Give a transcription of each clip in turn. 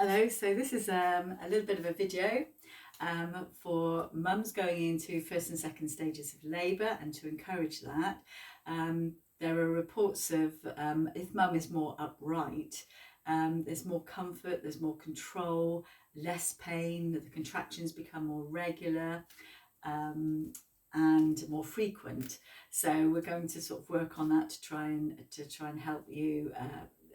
Hello, so this is a little bit of a video for mums going into first and second stages of labour, and to encourage that. There are reports of if mum is more upright, there's more comfort, there's more control, less pain, the contractions become more regular and more frequent. So we're going to sort of work on that to try and help you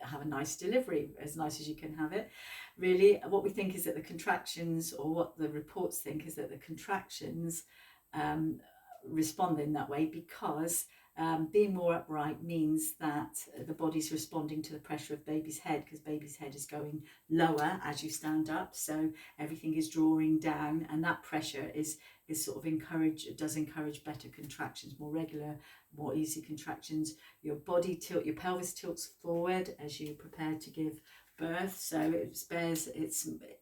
have a nice delivery, as nice as you can have it. Really, what we think is that the contractions, or what the reports think, is that the contractions respond in that way because being more upright means that the body's responding to the pressure of baby's head, because baby's head is going lower as you stand up, so everything is drawing down, and that pressure is sort of does encourage better contractions, more regular, more easy contractions. Your pelvis tilts forward as you prepare to give birth, so it's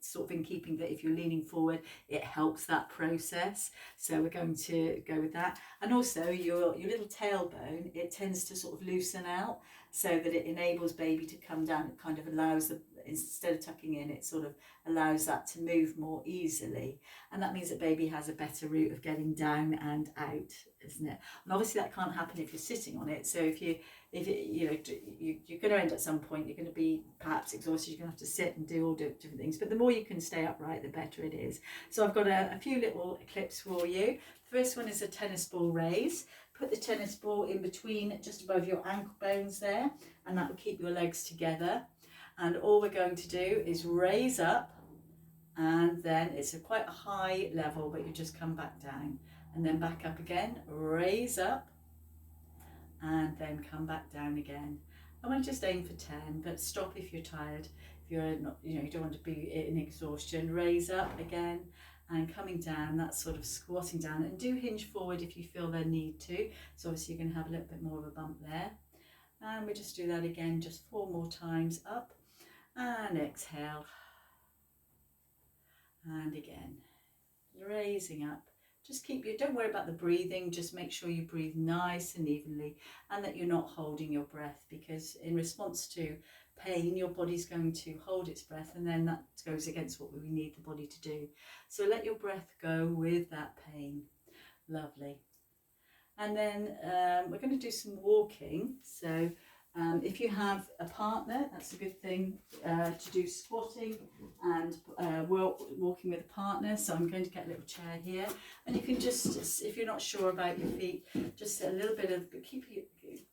sort of in keeping that if you're leaning forward, it helps that process. So we're going to go with that. And also your little tailbone, it tends to sort of loosen out so that it enables baby to come down. It kind of allows instead of tucking in, it sort of allows that to move more easily, and that means that baby has a better route of getting down and out, isn't it? And obviously that can't happen if you're sitting on it. So if you're going to end at some point, you're going to be perhaps exhausted, you're going to have to sit and do all different things, but the more you can stay upright, the better it is. So I've got a few little clips for you. The first one is a tennis ball raise. Put the tennis ball in between, just above your ankle bones there, and that will keep your legs together. And all we're going to do is raise up, and then it's quite a high level, but you just come back down and then back up again, raise up, and then come back down again. I want to just aim for 10, but stop if you're tired. If you're not, you don't want to be in exhaustion. Raise up again and coming down, that's sort of squatting down, and do hinge forward if you feel the need to. So obviously you're going to have a little bit more of a bump there. And we just do that again, just 4 more times, up and exhale. And again, raising up. Just don't worry about the breathing, just make sure you breathe nice and evenly, and that you're not holding your breath, because in response to pain, your body's going to hold its breath, and then that goes against what we need the body to do. So let your breath go with that pain. Lovely. And then we're going to do some walking. So if you have a partner, that's a good thing to do squatting and walking with a partner. So I'm going to get a little chair here, and you can just, if you're not sure about your feet, just a little bit of,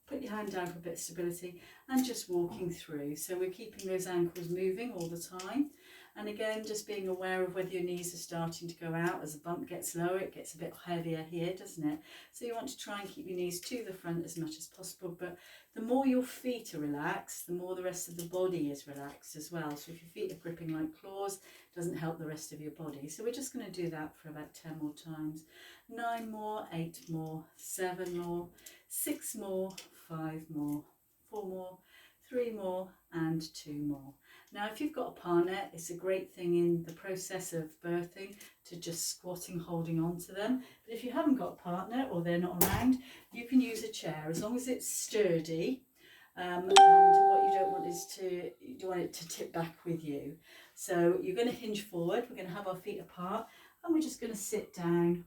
put your hand down for a bit of stability, and just walking through. So we're keeping those ankles moving all the time. And again, just being aware of whether your knees are starting to go out. As the bump gets lower, it gets a bit heavier here, doesn't it? So you want to try and keep your knees to the front as much as possible. But the more your feet are relaxed, the more the rest of the body is relaxed as well. So if your feet are gripping like claws, it doesn't help the rest of your body. So we're just going to do that for about 10 more times. 9 more, 8 more, 7 more, 6 more, 5 more, 4 more, 3 more, and 2 more. Now, if you've got a partner, it's a great thing in the process of birthing to just squatting, holding on to them. But if you haven't got a partner, or they're not around, you can use a chair, as long as it's sturdy. And what you don't want is you want it to tip back with you. So you're going to hinge forward, we're going to have our feet apart, and we're just going to sit down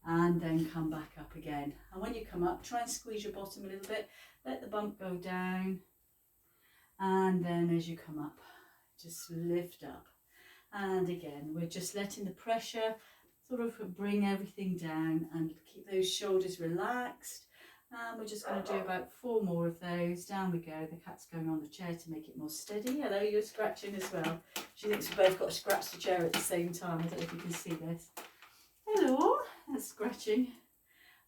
and then come back up again. And when you come up, try and squeeze your bottom a little bit, let the bump go down, and then as you come up, just lift up. And again, we're just letting the pressure sort of bring everything down, and keep those shoulders relaxed. And we're just going to do about 4 more of those. Down we go. The cat's going on the chair to make it more steady. Hello, you're scratching as well. She thinks we both got to scratch the chair at the same time. I don't know if you can see this. Hello, that's scratching.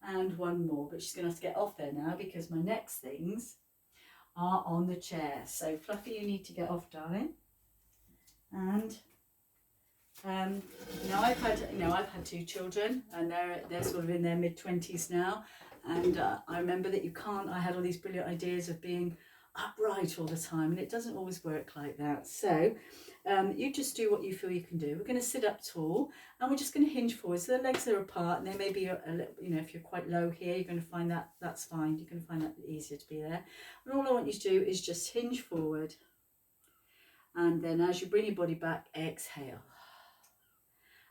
And 1 more, but she's going to have to get off there now, because my next things are on the chair. So Fluffy, you need to get off, darling. And I've had 2 children, and they're sort of in their mid-20s now, and I remember that I had all these brilliant ideas of being upright all the time, and it doesn't always work like that. So you just do what you feel you can do. We're going to sit up tall, and we're just going to hinge forward, so the legs are apart, and they may be a little, if you're quite low here, you're going to find that's fine. You're going to find that easier to be there. And all I want you to do is just hinge forward, And then as you bring your body back, exhale.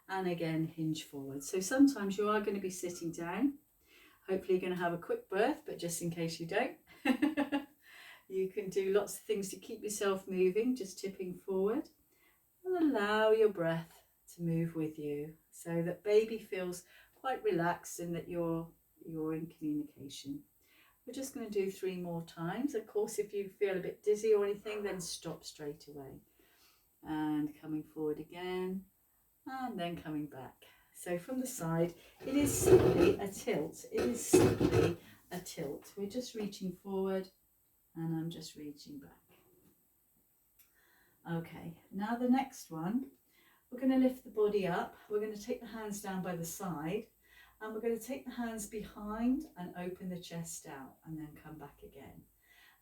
And again, hinge forward. So sometimes you are going to be sitting down. Hopefully you're going to have a quick birth, but just in case you don't, you can do lots of things to keep yourself moving, just tipping forward. And allow your breath to move with you so that baby feels quite relaxed and that you're in communication. We're just going to do 3 more times. Of course, if you feel a bit dizzy or anything, then stop straight away. And coming forward again, and then coming back. So from the side, it is simply a tilt. It is simply a tilt. We're just reaching forward, and I'm just reaching back. Okay, now the next one, we're going to lift the body up. We're going to take the hands down by the side, and we're going to take the hands behind and open the chest out, and then come back again.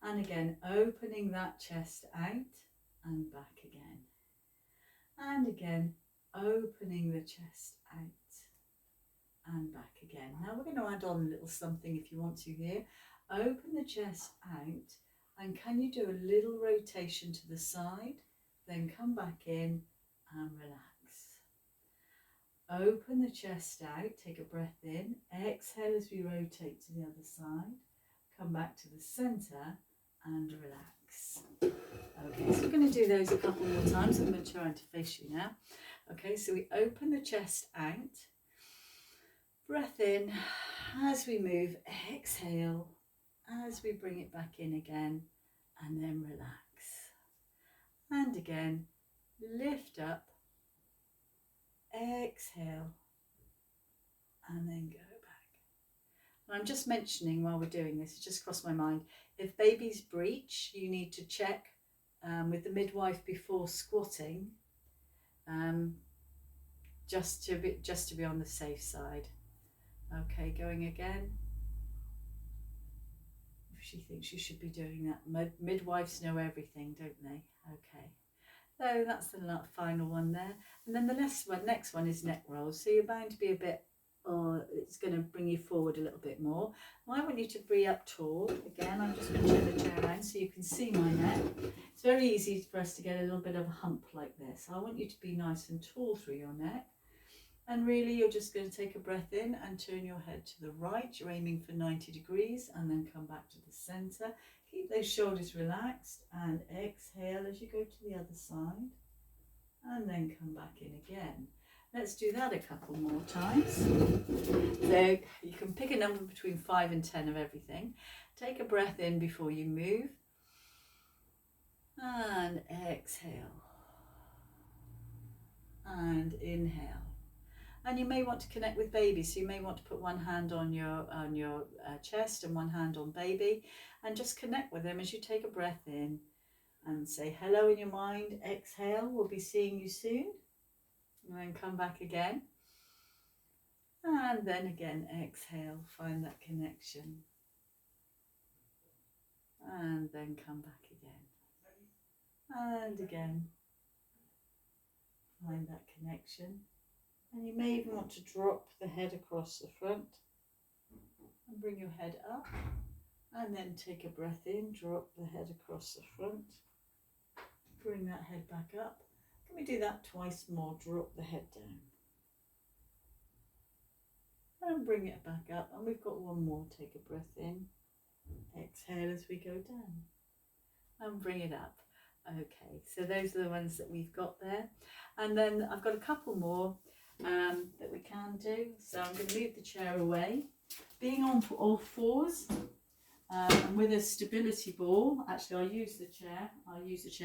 And again, opening that chest out and back again. And again, opening the chest out and back again. Now we're going to add on a little something if you want to here. Open the chest out, and can you do a little rotation to the side, then come back in and relax. Open the chest out, take a breath in, exhale as we rotate to the other side, come back to the centre and relax. Okay, so we're going to do those a couple more times. I'm going to try to face you now. Okay, so we open the chest out, breath in, as we move, exhale, as we bring it back in again, and then relax. And again, lift up, exhale, and then go back. And I'm just mentioning while we're doing this, it just crossed my mind, if babies breach, you need to check with the midwife before squatting, just to be on the safe side. Okay, going again. If she thinks you should be doing that, midwives know everything, don't they? Okay, so that's the final one there. And then the next one is neck rolls. So you're bound to be a bit, it's going to bring you forward a little bit more. I want you to be up tall. Again, I'm just going to turn the chair around so you can see my neck. It's very easy for us to get a little bit of a hump like this. I want you to be nice and tall through your neck. And really, you're just going to take a breath in and turn your head to the right. You're aiming for 90 degrees and then come back to the centre. Keep those shoulders relaxed and exhale as you go to the other side. And then come back in again. Let's do that a couple more times. So you can pick a number between 5 and 10 of everything. Take a breath in before you move. And exhale. And inhale. And you may want to connect with baby, so you may want to put one hand on your chest and one hand on baby, and just connect with them as you take a breath in and say hello in your mind. Exhale, we'll be seeing you soon. And then come back again. And then again, exhale, find that connection. And then come back again. And again, find that connection. And you may even want to drop the head across the front and bring your head up, and then take a breath in, drop the head across the front, bring that head back up. Can we do that twice more? Drop the head down and bring it back up, and we've got one more. Take a breath in, exhale as we go down and bring it up. Okay, so those are the ones that we've got there, and then I've got a couple more that we can do. So I'm going to move the chair away, being on all fours, and with a stability ball. Actually, I'll use the chair,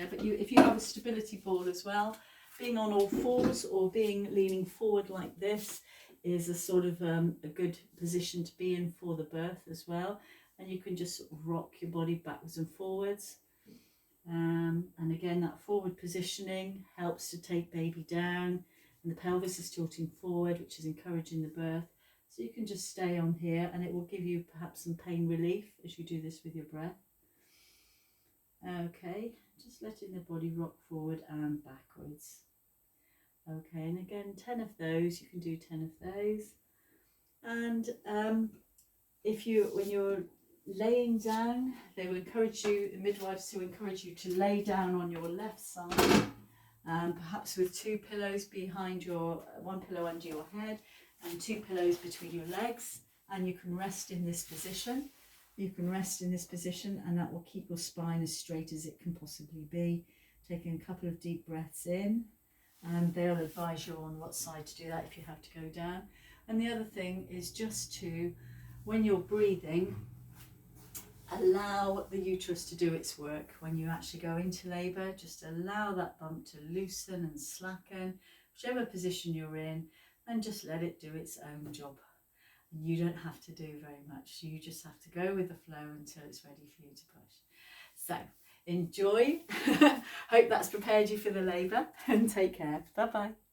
but if you have a stability ball as well, being on all fours or leaning forward like this is a sort of a good position to be in for the birth as well. And you can just sort of rock your body backwards and forwards. And again, that forward positioning helps to take baby down, and the pelvis is tilting forward, which is encouraging the birth. So you can just stay on here, and it will give you perhaps some pain relief as you do this with your breath. Okay, just letting the body rock forward and backwards. Okay, and again, 10 of those. You can do 10 of those. And when you're laying down, they will encourage you, the midwives, to encourage you to lay down on your left side, perhaps with 2 pillows behind your, 1 pillow under your head and 2 pillows between your legs, and you can rest in this position. You can rest in this position, and that will keep your spine as straight as it can possibly be. Taking a couple of deep breaths in, and they'll advise you on what side to do that if you have to go down. And the other thing is just to, when you're breathing, allow the uterus to do its work. When you actually go into labour, just allow that bump to loosen and slacken, whichever position you're in, and just let it do its own job. And you don't have to do very much. You just have to go with the flow until it's ready for you to push. So enjoy. Hope that's prepared you for the labour, and take care. Bye bye.